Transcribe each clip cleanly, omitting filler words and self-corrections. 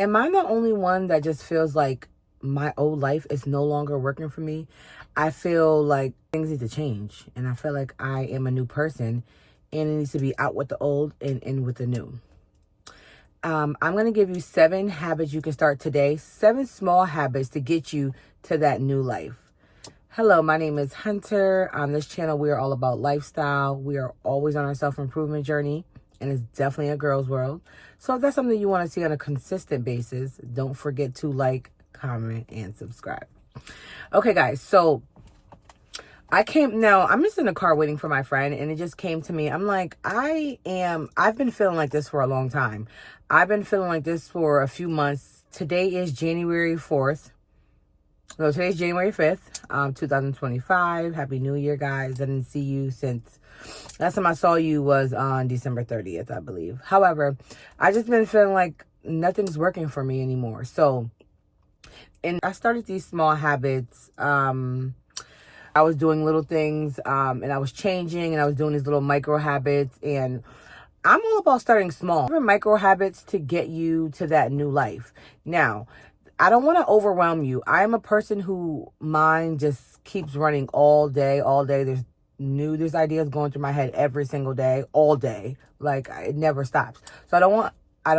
am I the only one that just feels like my old life is no longer working for me? I feel like things need to change, and I feel like I am a new person, and it needs to be out with the old and in with the new. I'm going to give you 7 habits you can start today, 7 small habits to get you to that new life. Hello, my name is Hunter. On this channel, we are all about lifestyle. We are always on our self-improvement journey, and it's definitely a girl's world. So if that's something you want to see on a consistent basis, don't forget to like, comment, and subscribe. Okay, guys, so I'm just in the car waiting for my friend, and it just came to me. I'm like, I've been feeling like this for a long time. I've been feeling like this for a few months. Today is January 4th. No, today's January 5th, 2025. Happy New Year, guys. I didn't see you since last time I saw you was on December 30th, I believe. However, I just been feeling like nothing's working for me anymore. So, and I started these small habits. I was doing little things, and I was changing, and I was doing these little micro habits, and I'm all about starting small. Micro habits to get you to that new life. Now, I don't want to overwhelm you. I am a person who mine just keeps running all day. There's ideas going through my head every single day, all day. Like, it never stops. So I don't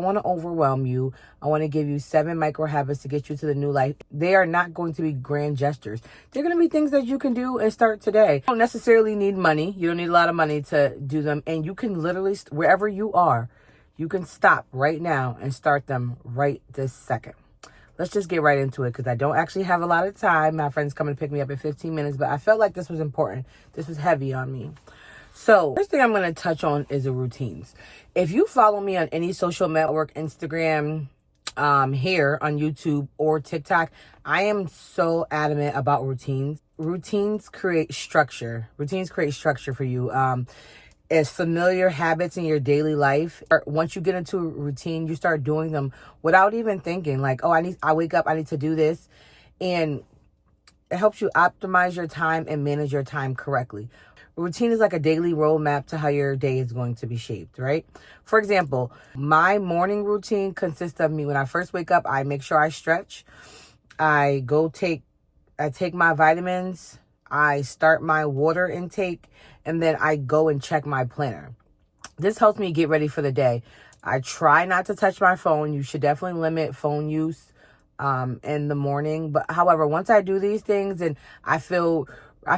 want to overwhelm you. I want to give you 7 micro habits to get you to the new life. They are not going to be grand gestures. They're going to be things that you can do and start today. You don't necessarily need money. You don't need a lot of money to do them. And you can literally, wherever you are, you can stop right now and start them right this second. Let's just get right into it because I don't actually have a lot of time. My friend's coming to pick me up in 15 minutes, but I felt like this was important. This was heavy on me. So, first thing I'm going to touch on is the routines. If you follow me on any social network, Instagram, here on YouTube or TikTok, I am so adamant about routines. Routines create structure. Routines create structure for you. As familiar habits in your daily life. Once you get into a routine, you start doing them without even thinking like, oh, I wake up, I need to do this. And it helps you optimize your time and manage your time correctly. Routine is like a daily roadmap to how your day is going to be shaped, right? For example, my morning routine consists of me when I first wake up, I make sure I stretch. I take my vitamins. I start my water intake, and then I go and check my planner. This helps me get ready for the day. I try not to touch my phone. You should definitely limit phone use in the morning. But however, once I do these things and I feel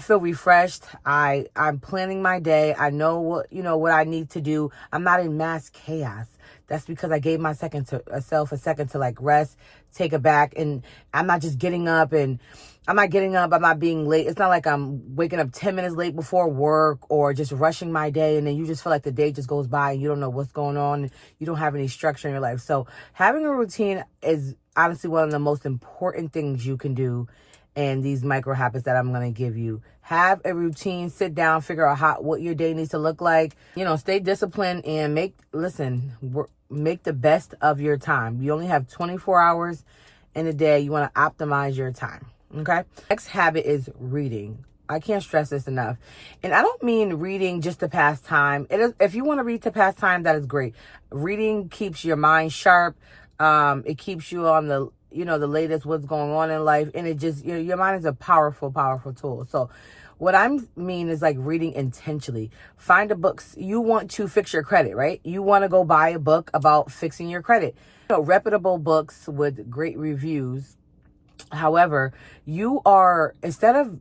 refreshed, I'm planning my day. I know what I need to do. I'm not in mass chaos. That's because I gave myself a second to like rest, take a back, and I'm not just getting up and I'm not being late. It's not like I'm waking up 10 minutes late before work or just rushing my day, and then you just feel like the day just goes by and you don't know what's going on. And you don't have any structure in your life. So having a routine is honestly one of the most important things you can do. And these micro habits that I'm going to give you. Have a routine, sit down, figure out what your day needs to look like. Stay disciplined and make the best of your time. You only have 24 hours in a day. You want to optimize your time. Okay. Next habit is reading. I can't stress this enough. And I don't mean reading just to pass time. If you want to read to pass time, that is great. Reading keeps your mind sharp. It keeps you on the latest what's going on in life. And it just, your mind is a powerful, powerful tool. So what I mean is like reading intentionally. Find a book. You want to fix your credit, right? You want to go buy a book about fixing your credit. Reputable books with great reviews. However, instead of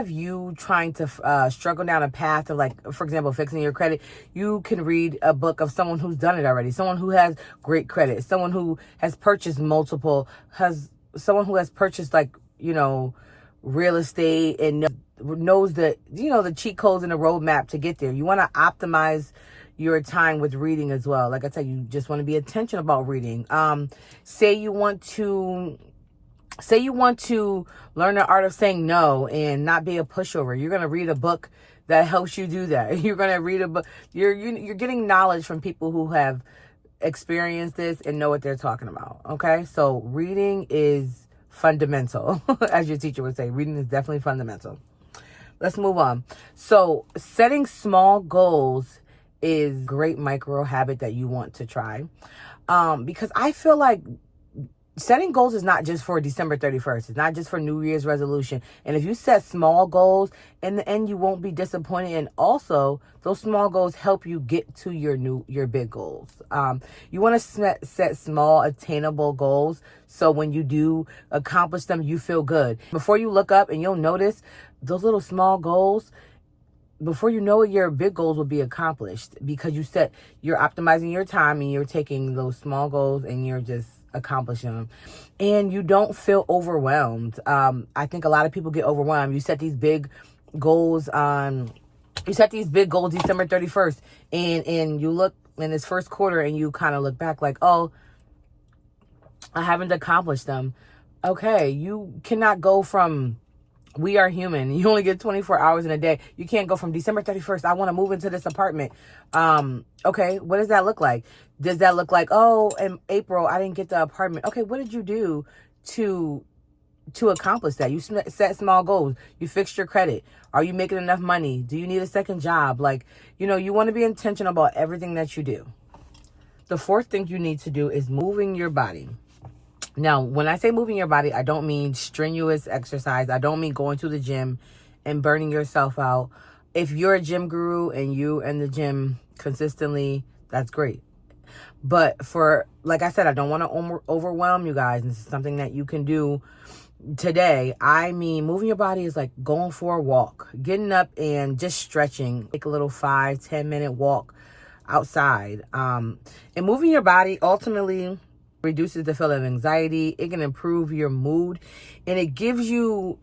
you trying to struggle down a path of, like, for example, fixing your credit, you can read a book of someone who's done it already, someone who has great credit, someone who has purchased like, real estate and knows the cheat codes and the roadmap to get there. You want to optimize your time with reading as well. Like I said, you just want to be intentional about reading. Say you want to learn the art of saying no and not be a pushover. You're going to read a book that helps you do that. You're going to read a book. You're getting knowledge from people who have experienced this and know what they're talking about. Okay. So reading is fundamental. As your teacher would say, reading is definitely fundamental. Let's move on. So setting small goals is a great micro habit that you want to try. Because I feel like setting goals is not just for December 31st. It's not just for New Year's resolution. And if you set small goals, in the end, you won't be disappointed. And also, those small goals help you get to your big goals. You want to set small, attainable goals. So when you do accomplish them, you feel good. Before you look up, and you'll notice those little small goals, before you know it, your big goals will be accomplished, because you're optimizing your time, and you're taking those small goals and you're just accomplishing them, and you don't feel overwhelmed. I think a lot of people get overwhelmed. You set these big goals December 31st, and you look in this first quarter and you kind of look back like, oh, I haven't accomplished them. Okay, you cannot go from, we are human. You only get 24 hours in a day. You can't go from December 31st, I want to move into this apartment. Okay, what does that look like? Does that look like, oh, in April, I didn't get the apartment? Okay, what did you do to accomplish that? You set small goals. You fixed your credit. Are you making enough money? Do you need a second job? Like, you want to be intentional about everything that you do. The fourth thing you need to do is moving your body. Now, when I say moving your body, I don't mean strenuous exercise. I don't mean going to the gym and burning yourself out. If you're a gym guru and you in the gym consistently, that's great. But like I said, I don't want to overwhelm you guys. This is something that you can do today. I mean, moving your body is like going for a walk, getting up and just stretching. Take a little 5-10 minute walk outside. And moving your body ultimately reduces the feeling of anxiety. It can improve your mood, and it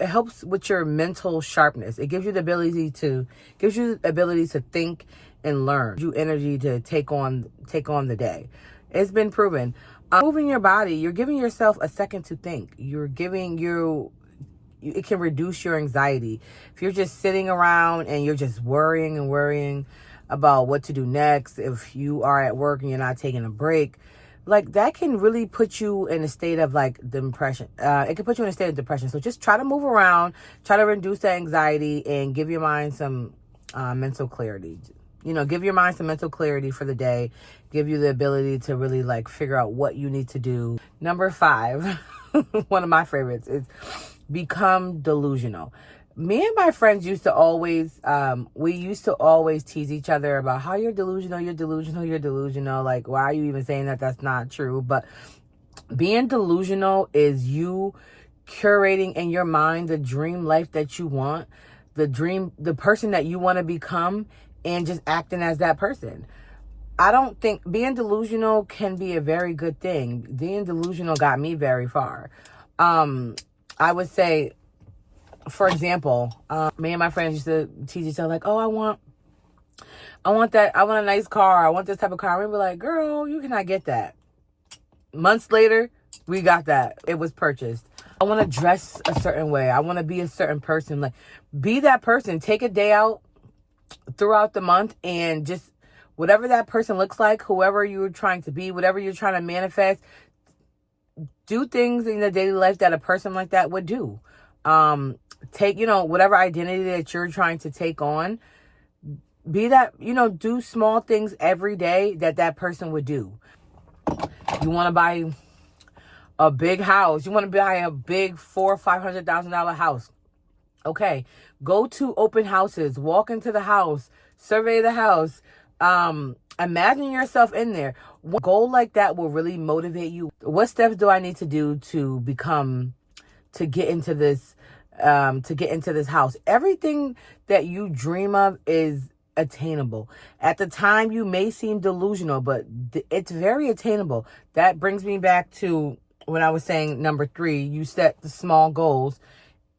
helps with your mental sharpness. It gives you the ability to think and learn. You energy to take on the day. It's been proven. Moving your body, you're giving yourself a second to think. It can reduce your anxiety. If you're just sitting around and you're just worrying about what to do next, if you are at work and you're not taking a break, like that can really put you in a state of like depression. It can put you in a state of depression. So just try to move around, try to reduce that anxiety, and give your mind some mental clarity. Give your mind some mental clarity for the day. Give you the ability to really like figure out what you need to do. Number 5, one of my favorites, is become delusional. Me and my friends used to always tease each other about how you're delusional. Like, why are you even saying that? That's not true. But being delusional is you curating in your mind the dream life that you want, the person that you want to become, and just acting as that person. I don't think being delusional can be a very good thing. Being delusional got me very far. I would say, for example, me and my friends used to tease each other like, oh, I want a nice car. I want this type of car. And we'd be like, girl, you cannot get that. Months later, we got that. It was purchased. I want to dress a certain way. I want to be a certain person. Like, be that person. Take a day out throughout the month and just whatever that person looks like, whoever you're trying to be, whatever you're trying to manifest, do things in the daily life that a person like that would do. Take, whatever identity that you're trying to take on, be that, do small things every day that person would do. You want to buy a big house. You want to buy a big $400,000 or $500,000 house. Okay. Go to open houses, walk into the house, survey the house. Imagine yourself in there. What goal like that will really motivate you? What steps do I need to do to get into this house? Everything that you dream of is attainable. At the time, you may seem delusional, but it's very attainable. That brings me back to when I was saying number 3, you set the small goals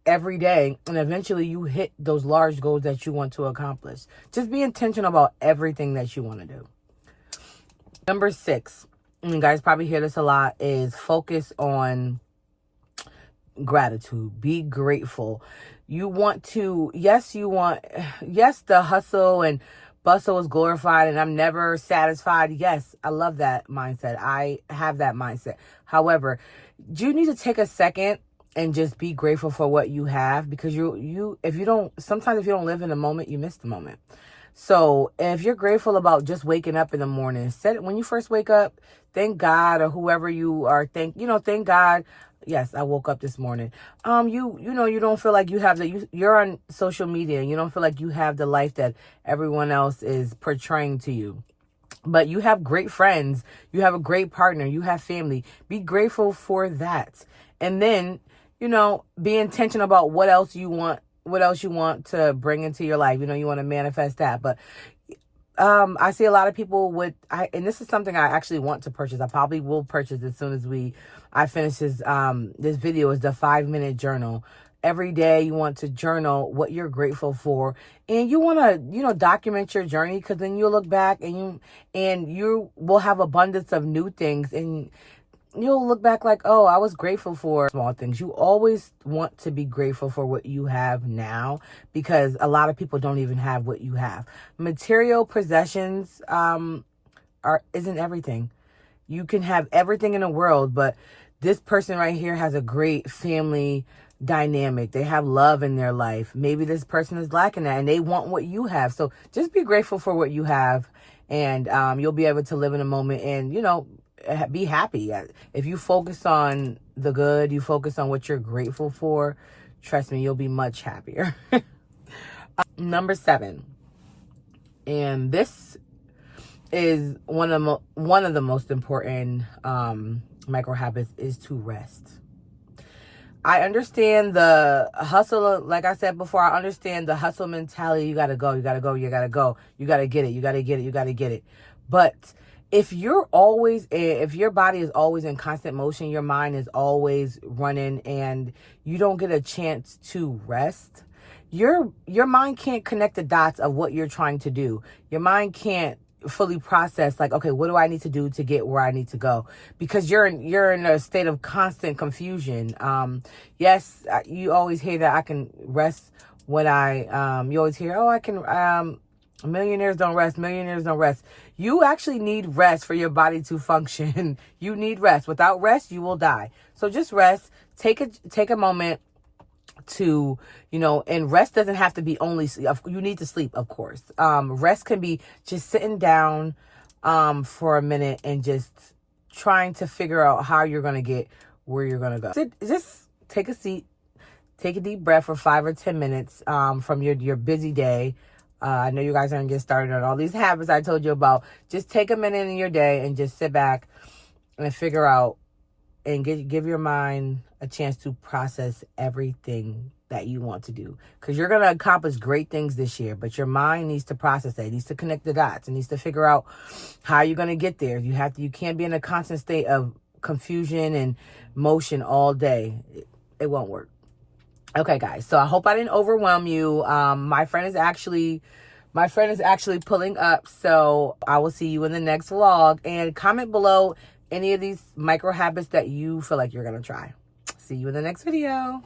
every day, and eventually you hit those large goals that you want to accomplish. Just be intentional about everything that you want to do. Number 6, and you guys probably hear this a lot, is focus on gratitude. Be grateful. Yes, the hustle and bustle is glorified and I'm never satisfied. Yes, I love that mindset. I have that mindset. However, you need to take a second and just be grateful for what you have, because if you don't live in the moment, you miss the moment. So if you're grateful about just waking up in the morning, when you first wake up, thank God, or whoever you are, thank God. Yes, I woke up this morning. You don't feel like you have you're on social media and you don't feel like you have the life that everyone else is portraying to you. But you have great friends, you have a great partner, you have family. Be grateful for that. And then, be intentional about what else you want to bring into your life. You want to manifest that. But I see a lot of people and this is something I actually want to purchase. I probably will purchase as soon as I finish this video, is the 5-minute journal. Every day you want to journal what you're grateful for, and you want to, document your journey, because then you'll look back and you will have abundance of new things, and you'll look back like, oh, I was grateful for small things. You always want to be grateful for what you have now, because a lot of people don't even have what you have. Material possessions isn't everything. You can have everything in the world, but this person right here has a great family dynamic. They have love in their life. Maybe this person is lacking that and they want what you have. So just be grateful for what you have, and you'll be able to live in a moment and, be happy. If you focus on the good, you focus on what you're grateful for, trust me, you'll be much happier. Number 7. And this is one of the most important micro habits, is to rest. I understand the hustle. Like I said before, I understand the hustle mentality. You got to go, you got to go, you got to go. You got to get it, you got to get it, you got to get it. But if your body is always in constant motion, your mind is always running, and you don't get a chance to rest, your mind can't connect the dots of what you're trying to do. Your mind can't fully process, like, okay, what do I need to do to get where I need to go? Because you're in a state of constant confusion. Yes, you always hear that I can rest when you always hear, oh, I can, millionaires don't rest. You actually need rest for your body to function. You need rest. Without rest, you will die. So just rest. Take a moment to, and rest doesn't have to be only sleep. You need to sleep, of course. Rest can be just sitting down for a minute and just trying to figure out how you're going to get where you're going to go. Just take a seat, take a deep breath for 5 or 10 minutes from your busy day. I know you guys are going to get started on all these habits I told you about. Just take a minute in your day and just sit back and figure out and give your mind a chance to process everything that you want to do. Because you're going to accomplish great things this year, but your mind needs to process that. It needs to connect the dots. It needs to figure out how you're going to get there. You can't be in a constant state of confusion and motion all day. It won't work. Okay, guys. So I hope I didn't overwhelm you. My friend is actually pulling up. So I will see you in the next vlog, and comment below any of these micro habits that you feel like you're going to try. See you in the next video.